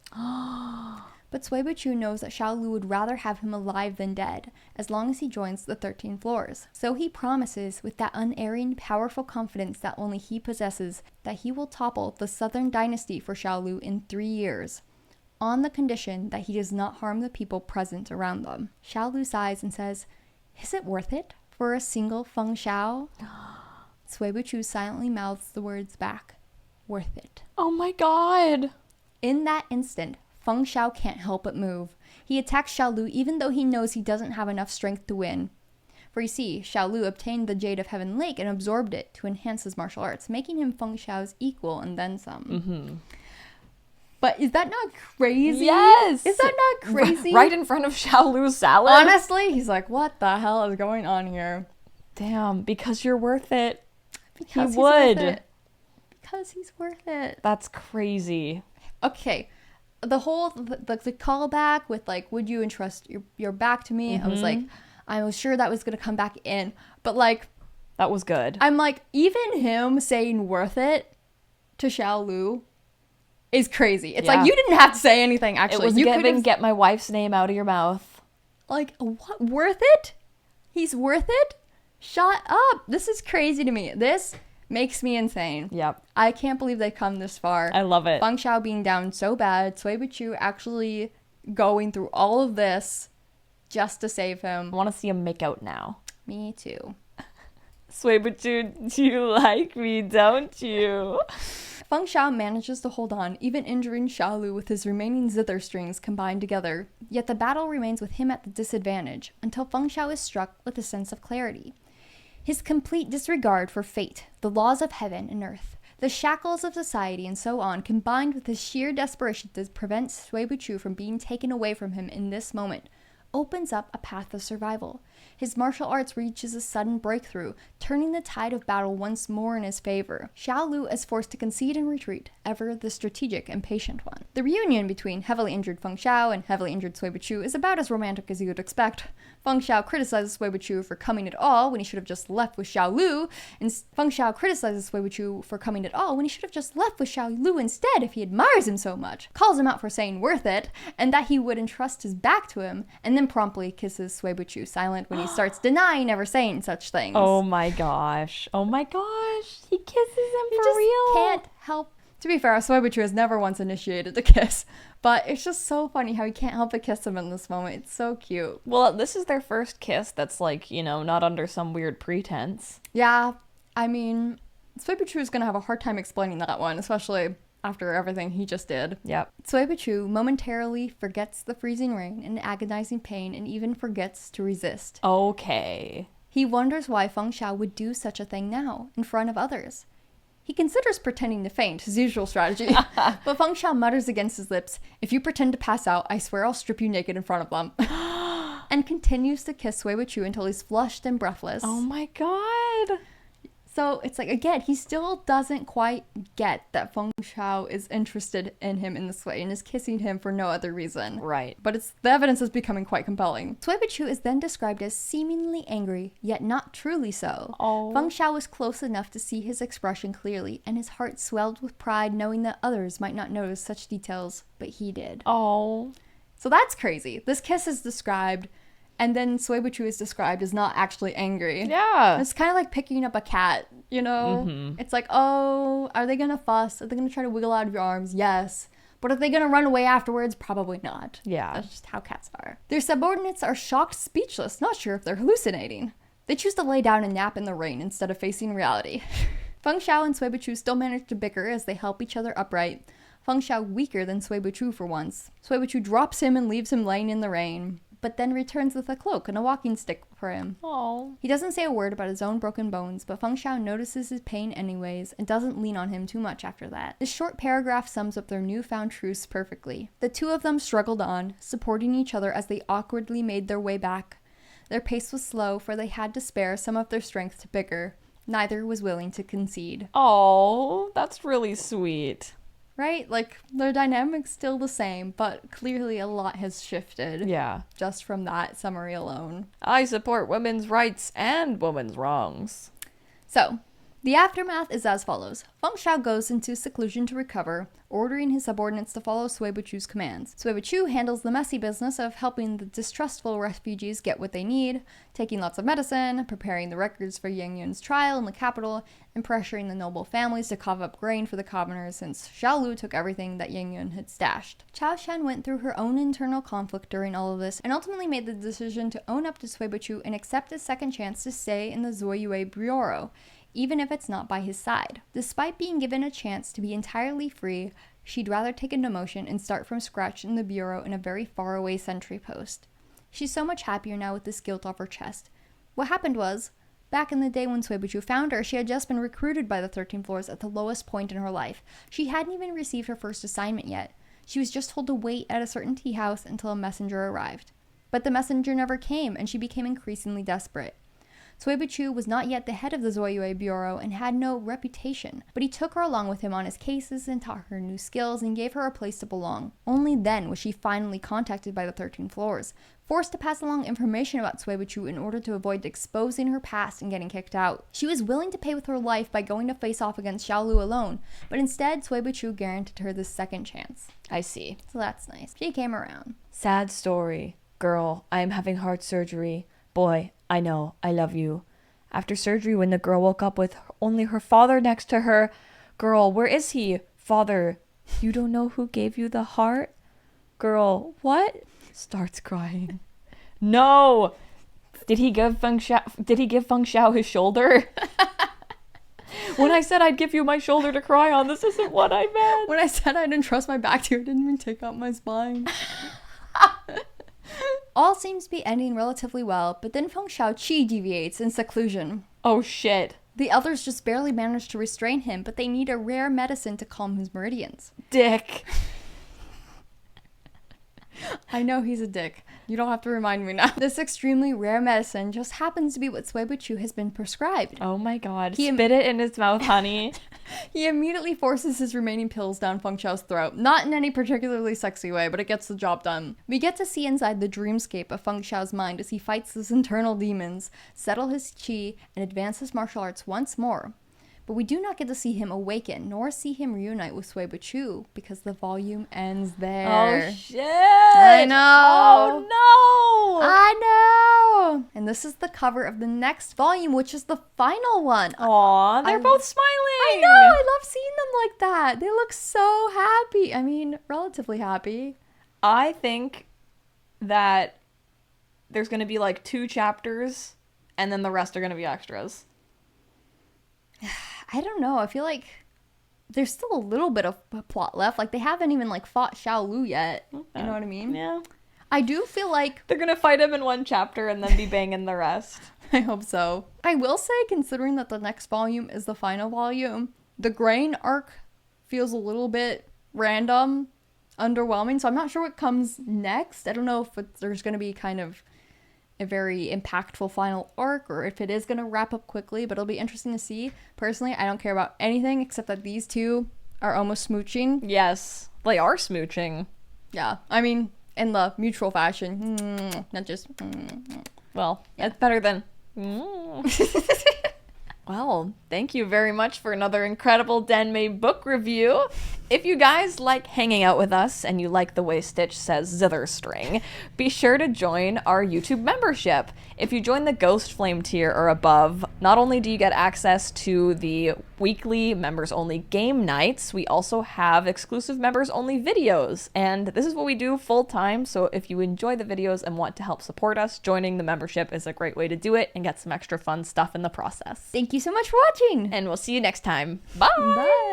But Cui Buqu knows that Xiao Lu would rather have him alive than dead, as long as he joins the 13 Floors. So he promises, with that unerring, powerful confidence that only he possesses, that he will topple the Southern Dynasty for Xiao Lu in 3 years, on the condition that he does not harm the people present around them. Xiao Lu sighs and says, "Is it worth it for a single Feng Xiao?" Cui Buqu silently mouths the words back, "Worth it." Oh my god. In that instant, Feng Xiao can't help but move. He attacks Xiao Lu even though he knows he doesn't have enough strength to win. For you see, Xiao Lu obtained the Jade of Heaven Lake and absorbed it to enhance his martial arts, making him Feng Xiao's equal and then some. Mm-hmm. But is that not crazy? Yes! Is that not crazy? Right in front of Xiao Lu's salad? Honestly, he's like, what the hell is going on here? Damn, because you're worth it. Because he would. Because he's worth it. That's crazy. Okay. The whole the callback with like, would you entrust your back to me? I was like, I was sure that was gonna come back in, but like, that was good. I'm like, even him saying worth it to Xiao Lu is crazy. It's like, you didn't have to say anything. Actually, it was you giving get my wife's name out of your mouth. Like, what? Worth it? He's worth it? Shut up! This is crazy to me. This makes me insane. Yep. I can't believe they come this far. I love it. Feng Xiao being down so bad, Cui Buqu actually going through all of this just to save him. I want to see him make out now. Me too. Cui Buqu, you like me, don't you? Feng Xiao manages to hold on, even injuring Xiao Lu with his remaining zither strings combined together. Yet the battle remains with him at the disadvantage, until Feng Xiao is struck with a sense of clarity. His complete disregard for fate, the laws of heaven and earth, the shackles of society, and so on, combined with his sheer desperation to prevent Cui Buqu from being taken away from him in this moment, opens up a path of survival. His martial arts reaches a sudden breakthrough, turning the tide of battle once more in his favor. Xiao Lu is forced to concede and retreat, ever the strategic and patient one. The reunion between heavily injured Feng Xiao and heavily injured Cui Buqu is about as romantic as you would expect. Feng Xiao criticizes Cui Buqu for coming at all when he should have just left with Xiao Lu, and Feng Xiao criticizes Cui Buqu for coming at all when he should have just left with Xiao Lu instead if he admires him so much, calls him out for saying worth it, and that he would entrust his back to him, and then promptly kisses Cui Buqu silent when he starts denying ever saying such things. Oh my gosh. Oh my gosh. He kisses him You for just real. can't help. To be fair, Cui Buqu has never once initiated the kiss, but it's just so funny how he can't help but kiss him in this moment. It's so cute. Well, this is their first kiss that's like, you know, not under some weird pretense. Yeah, I mean, Cui Buqu is going to have a hard time explaining that one, especially after everything he just did. Yep. Cui Buqu momentarily forgets the freezing rain and agonizing pain and even forgets to resist. Okay. He wonders why Feng Xiao would do such a thing now, in front of others. He considers pretending to faint, his usual strategy, but Feng Xiao mutters against his lips, "If you pretend to pass out, I swear I'll strip you naked in front of them," and continues to kiss Cui Buqu until he's flushed and breathless. Oh my god. So it's like, again, he still doesn't quite get that Feng Xiao is interested in him in this way and is kissing him for no other reason. Right. But the evidence is becoming quite compelling. Cui Buqu is then described as seemingly angry, yet not truly so. Oh. Feng Xiao was close enough to see his expression clearly, and his heart swelled with pride knowing that others might not notice such details, but he did. Oh. So that's crazy. This kiss is described, and then Cui Buqu is described as not actually angry. Yeah. It's kind of like picking up a cat, you know? Mm-hmm. It's like, oh, are they going to fuss? Are they going to try to wiggle out of your arms? Yes. But are they going to run away afterwards? Probably not. Yeah. That's just how cats are. Their subordinates are shocked speechless, not sure if they're hallucinating. They choose to lay down and nap in the rain instead of facing reality. Feng Xiao and Cui Buqu still manage to bicker as they help each other upright. Feng Xiao weaker than Cui Buqu for once. Cui Buqu drops him and leaves him laying in the rain. but then returns with a cloak and a walking stick for him. Oh. He doesn't say a word about his own broken bones, but Feng Xiao notices his pain anyways and doesn't lean on him too much after that. This short paragraph sums up their newfound truce perfectly. The two of them struggled on, supporting each other as they awkwardly made their way back. Their pace was slow, for they had to spare some of their strength to bicker. Neither was willing to concede. Oh, that's really sweet. Right? Like, their dynamic's still the same, but clearly a lot has shifted. Yeah. Just from that summary alone. I support women's rights and women's wrongs. So, the aftermath is as follows. Feng Xiao goes into seclusion to recover, ordering his subordinates to follow Cui Buqu's commands. Cui Buqu handles the messy business of helping the distrustful refugees get what they need, taking lots of medicine, preparing the records for Yang Yun's trial in the capital, and pressuring the noble families to cough up grain for the commoners since Xiaolu took everything that Yang Yun had stashed. Chao Shen went through her own internal conflict during all of this and ultimately made the decision to own up to Cui Buqu and accept a second chance to stay in the Zuoyue Bureau, even if it's not by his side. Despite being given a chance to be entirely free, she'd rather take a demotion and start from scratch in the bureau in a very faraway sentry post. She's so much happier now with this guilt off her chest. What happened was, back in the day when Cui Buqu found her, she had just been recruited by the 13 Floors at the lowest point in her life. She hadn't even received her first assignment yet. She was just told to wait at a certain tea house until a messenger arrived. But the messenger never came, and she became increasingly desperate. Cui Buqu was not yet the head of the Zuoyue Bureau and had no reputation, but he took her along with him on his cases and taught her new skills and gave her a place to belong. Only then was she finally contacted by the 13 Floors, forced to pass along information about Cui Buqu in order to avoid exposing her past and getting kicked out. She was willing to pay with her life by going to face off against Xiaolu alone, but instead Cui Buqu guaranteed her this second chance. I see. So that's nice. She came around. Sad story. Girl, I am having heart surgery. Boy, I know, I love you. After surgery, when the girl woke up with only her father next to her, girl, where is he? Father, you don't know who gave you the heart? Girl, what? Starts crying. No! Did he give Feng Xiao his shoulder? When I said I'd give you my shoulder to cry on, this isn't what I meant. When I said I didn't trust my back to you, I didn't even take out my spine. All seems to be ending relatively well, but then Feng Xiao Qi deviates in seclusion. Oh shit. The others just barely manage to restrain him, but they need a rare medicine to calm his meridians. Dick. I know he's a dick. You don't have to remind me now. This extremely rare medicine just happens to be what Cui Buqu has been prescribed. Oh my god. Spit it in his mouth, honey. He immediately forces his remaining pills down Feng Xiao's throat. Not in any particularly sexy way, but it gets the job done. We get to see inside the dreamscape of Feng Xiao's mind as he fights his internal demons, settle his qi, and advance his martial arts once more. But we do not get to see him awaken, nor see him reunite with Cui Buqu, because the volume ends there. Oh shit! I know! Oh no! I know! And this is the cover of the next volume, which is the final one. Aw, they're both smiling! I know! I love seeing them like that! They look so happy! I mean, relatively happy. I think that there's gonna be like 2 chapters, and then the rest are gonna be extras. I don't know. I feel like there's still a little bit of plot left. Like, they haven't even, like, fought Xiaolu yet. You know what I mean? Yeah. I do feel like... They're gonna fight him in 1 chapter and then be banging the rest. I hope so. I will say, considering that the next volume is the final volume, the grain arc feels a little bit random, underwhelming, so I'm not sure what comes next. I don't know if there's gonna be kind of a very impactful final arc, or if it is going to wrap up quickly, but it'll be interesting to see. Personally, I don't care about anything except that these two are almost smooching. Yes, they are smooching. Yeah, I mean, in the mutual fashion, not just... Well, it's better than... Well, thank you very much for another incredible Denmei book review. If you guys like hanging out with us and you like the way Stitch says zither string, be sure to join our YouTube membership. If you join the Ghost Flame tier or above, not only do you get access to the weekly members-only game nights, we also have exclusive members-only videos. And this is what we do full-time, so if you enjoy the videos and want to help support us, joining the membership is a great way to do it and get some extra fun stuff in the process. Thank you so much for watching! And we'll see you next time. Bye! Bye!